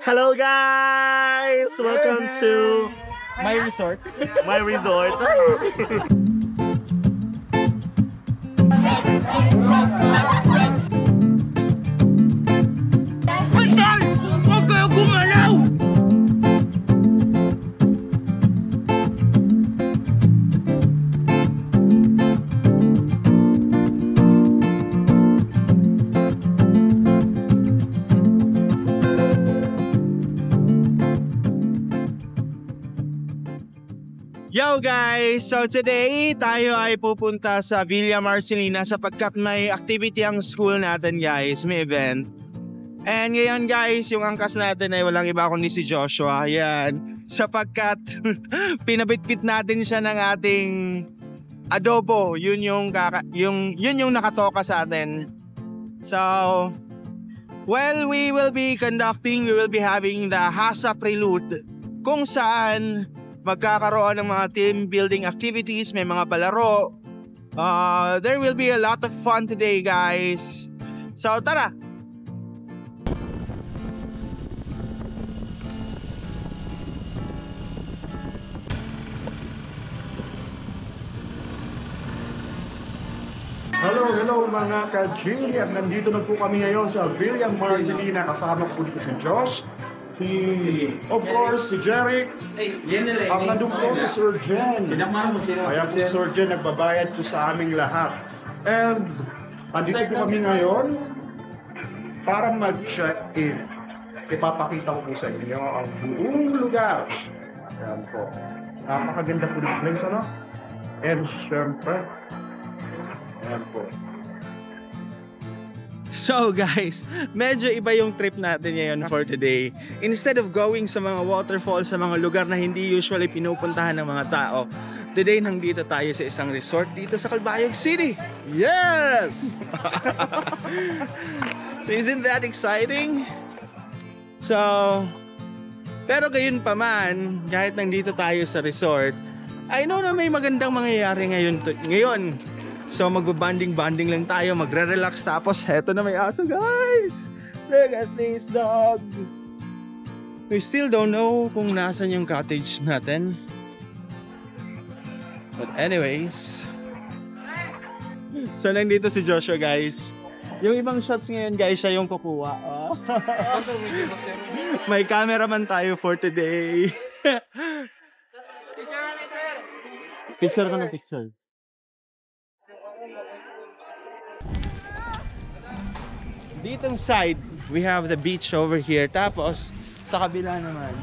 Hello guys! Welcome to My resort. my resort. Huwag kayo gumalaw! Yo guys! So today tayo ay pupunta sa Villa Marcelina sapagkat may activity ang school natin guys, may event. And ngayon guys, yung angkas natin ay walang iba kundi si Joshua. Ayan, sapagkat pinabitbit natin siya ng ating adobo. Yun yung nakatoka sa atin. So, well, we will be having the Hasa Prelude kung saan magkakaroon ng mga team building activities, may mga palaro. There will be a lot of fun today, guys. So, tara! Hello mga ka-G! At nandito na po kami ngayon sa Villa Marcelina. Kasama po dito si Josh, of course, si Jeric. Ang nandun po si Sir Jen. Ayan po si Sir Jen, nagbabayad po sa aming lahat. And nandito po kami ngayon para mag-check-in. Ipapakita ko po sa inyo ang buong lugar. Ayan po. Napakaganda po ng place, ano? And syempre, ayan po. So guys, medyo iba yung trip natin ngayon for today. Instead of going sa mga waterfalls, sa mga lugar na hindi usually pinupuntahan ng mga tao, today nandito tayo sa isang resort dito sa Calbayog City. Yes! So isn't that exciting? So, pero gayon pa man, kahit nandito tayo sa resort, I know na may magandang mangyayari ngayon. So magbabanding-banding lang tayo, magre-relax, tapos heto na may aso guys! Look at this dog! We still don't know kung nasan yung cottage natin. But anyways, so nandito si Joshua guys. Yung ibang shots ngayon guys, siya yung kukuha. Oh. May cameraman tayo for today. Picture ka na picture. Ditong side, we have the beach over here. Tapos, sa kabila naman,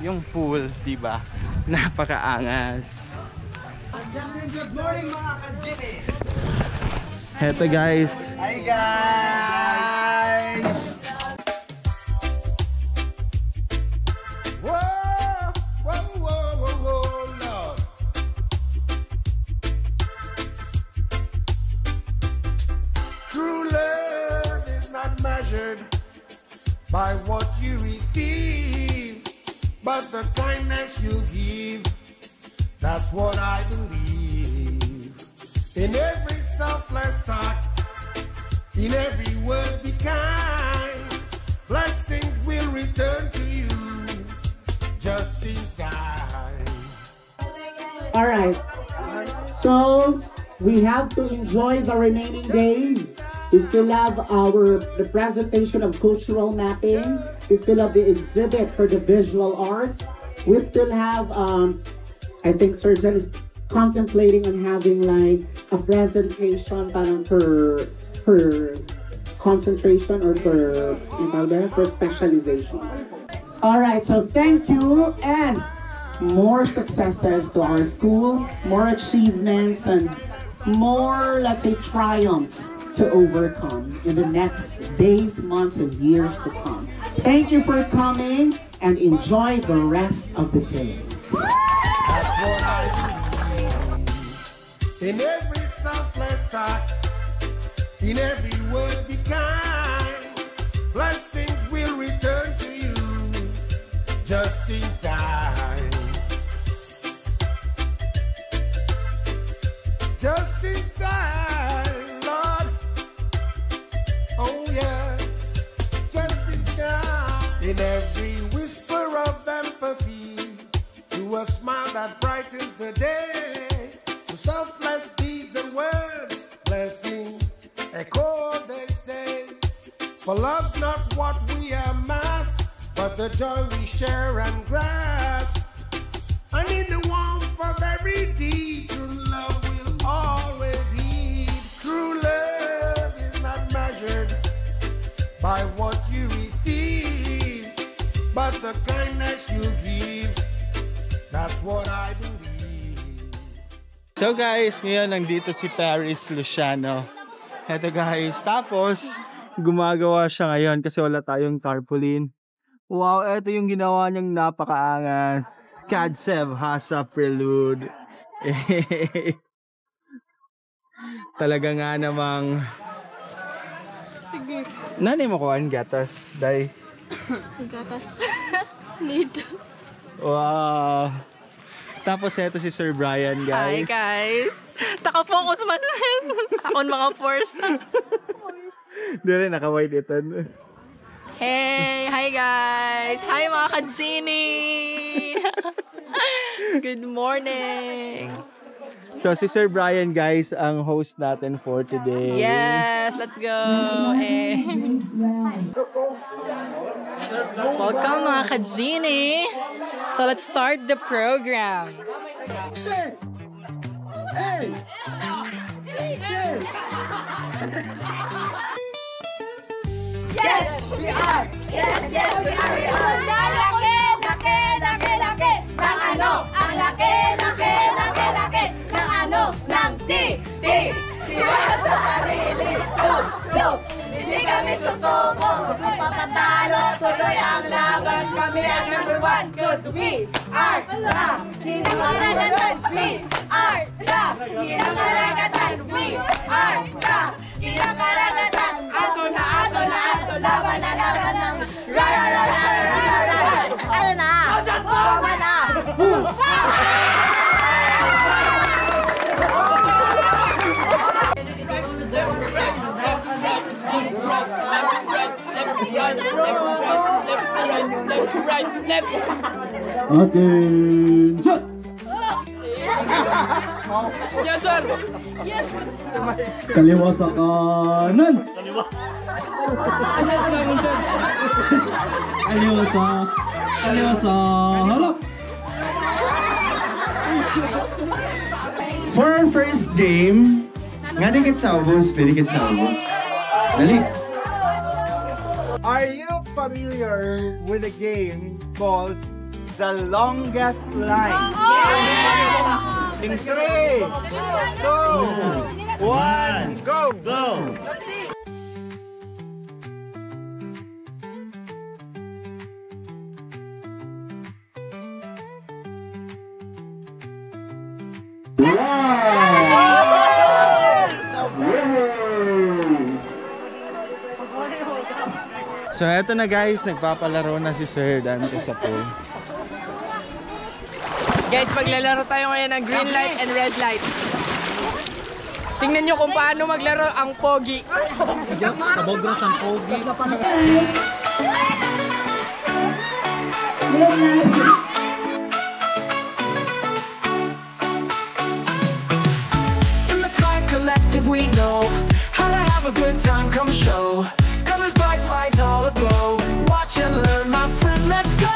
yung pool, diba? Napakaangas. Good morning mga ka-Jimmy! Heto guys. Hi guys! Whoa, whoa, whoa, whoa, whoa, Lord. True love is not measured by what you receive, but the kindness you give. That's what I believe. In every selfless act, in every word be kind. Blessings will return to you just in time. All right. So we have to enjoy the remaining days. We still have the presentation of cultural mapping. We still have the exhibit for the visual arts. We still have, I think Surgeon is contemplating on having like a presentation parang for concentration or for specialization. All right, so thank you and more successes to our school, more achievements and more, let's say, triumphs to overcome in the next days, months, and years to come. Thank you for coming and enjoy the rest of the day. That's what I believe. In every selfless act, in every word be kind. Blessings will return to you just in time. Just in time, Lord. Oh yeah, just in time. In every but the joy we share and grasp. And in the warmth of every deed, true love will always heed. True love is not measured by what you receive, but the kindness you give. That's what I believe. So guys, ngayon nandito si Paris Luciano. Eto guys, tapos gumagawa siya ngayon kasi wala tayong tarpaulin. Wow, eto yung ginawa niyang napakaangas. Kadsev Hasa Prelude. Talaga nga namang nanay mo kuhaan gatas, day. Gatas. Need. Wow. Tapos eto si Sir Brian, Hi guys. guys. Taka-focus man din. Akon mga pores. Dili naka-white ito. Hey, hi guys. Hi mga kajini. Good morning. So si Sir Brian, guys, ang host natin for today. Yes, let's go. Hey. Welcome mga kajini. So let's start the program. Sit! Hey! Hey! Yes, we are! Yes, yes, we are! We are! Laki, laki, laki, laki! Ng ano? Ang laki, laki, laki, laki! Ng ano? Ng T! Tiwala sa sarili! So! Hindi kami susuko! Kung papatalo, tuloy ang laban! Kami ang number one! Cause we are the Kinakaragatan! We are the Kinakaragatan! We are the Kinakaragatan! Ato na! Laban na! Ra! Ano na? Tama na! Attention! Yes, sir. Yes. Kaliwa sa kanan! Kaliwa sa harap! For our first game, nga dikit sa ubos. Dali. Are you familiar with a game called The Longest Line? In 3, 2, 1, go! So eto na guys, nagpapalaro na si Sir Dante sa pool. Guys, maglalaro tayo ngayon ng green light and red light. Tingnan nyo kung paano maglaro ang pogi. Kabogras ang pogi. In the Clyde Collective we know how to have a good time, come show. Colors, bright lights all aglow. Watch and learn, my friend, let's go!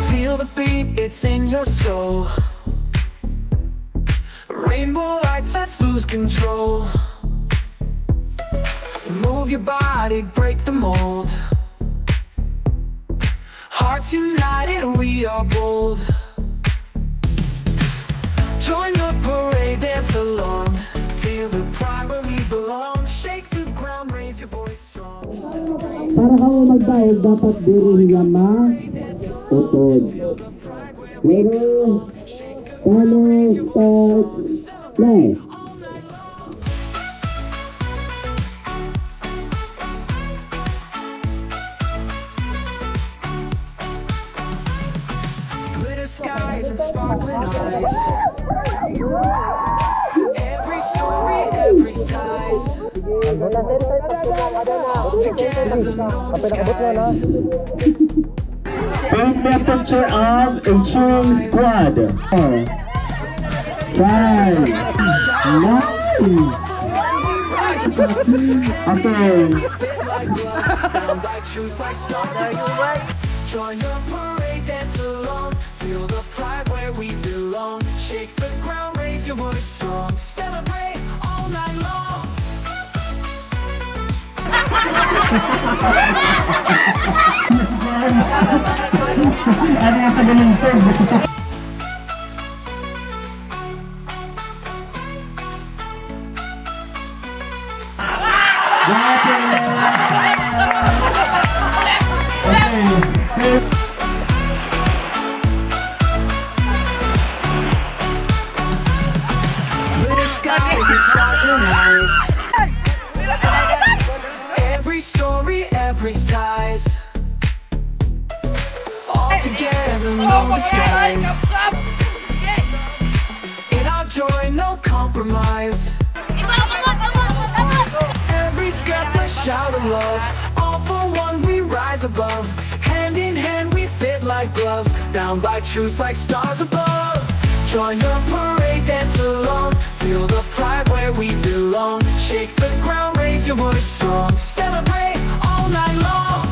Feel the beat, it's in your soul. Rainbow lights, let's lose control. Move your body, break the mold. Hearts united, we are bold. Join the parade, dance along. Feel the pride where we belong. Shake the ground, raise your voice strong. Para kang magbayad, dapat diri nga ma-utod. Pero, start, play. Glitter skies and sparkling eyes. Every story, every size. All together, no disguise. Paint me a picture of a cheering squad. 5, 9. Okay. Join the parade, dance along. Feel the pride where we belong. Shake the ground, raise your voice strong. Celebrate all night long. Ano yung pagaling sir? The skies are sparkling eyes. Every story, every size. All together, no disguise. In our joy, no compromise. Every step a shout of love. All for one we rise above. Hand in hand we fit like gloves. Bound by truth like stars above. Join the parade, dance along. Feel the pride where we belong. Shake the ground, raise your voice strong. Celebrate all night long.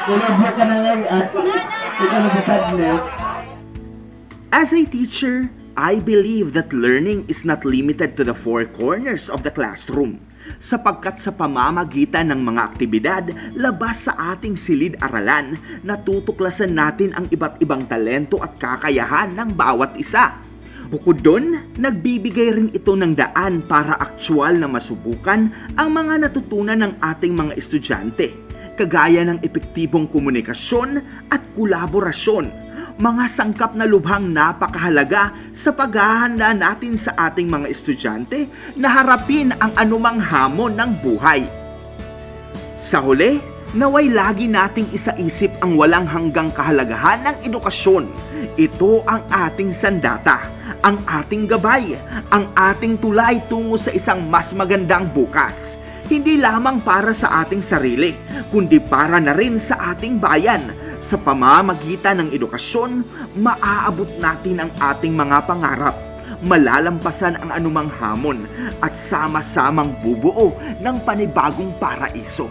Kulabla ka na lang at ikaw na sa sadness. As a teacher, I believe that learning is not limited to the four corners of the classroom, sapagkat sa pamamagitan ng mga aktibidad labas sa ating silid-aralan, natutuklasan natin ang iba't ibang talento at kakayahan ng bawat isa. Bukod doon, nagbibigay rin ito ng daan para aktwal na masubukan ang mga natutunan ng ating mga estudyante, kagaya ng epektibong komunikasyon at kolaborasyon, mga sangkap na lubhang napakahalaga sa paghahanda natin sa ating mga estudyante na harapin ang anumang hamon ng buhay. Sa huli, naway lagi nating isaisip ang walang hanggang kahalagahan ng edukasyon. Ito ang ating sandata, ang ating gabay, ang ating tulay tungo sa isang mas magandang bukas. Hindi lamang para sa ating sarili, kundi para na rin sa ating bayan. Sa pamamagitan ng edukasyon, maaabot natin ang ating mga pangarap, malalampasan ang anumang hamon, at sama-samang bubuo ng panibagong paraiso.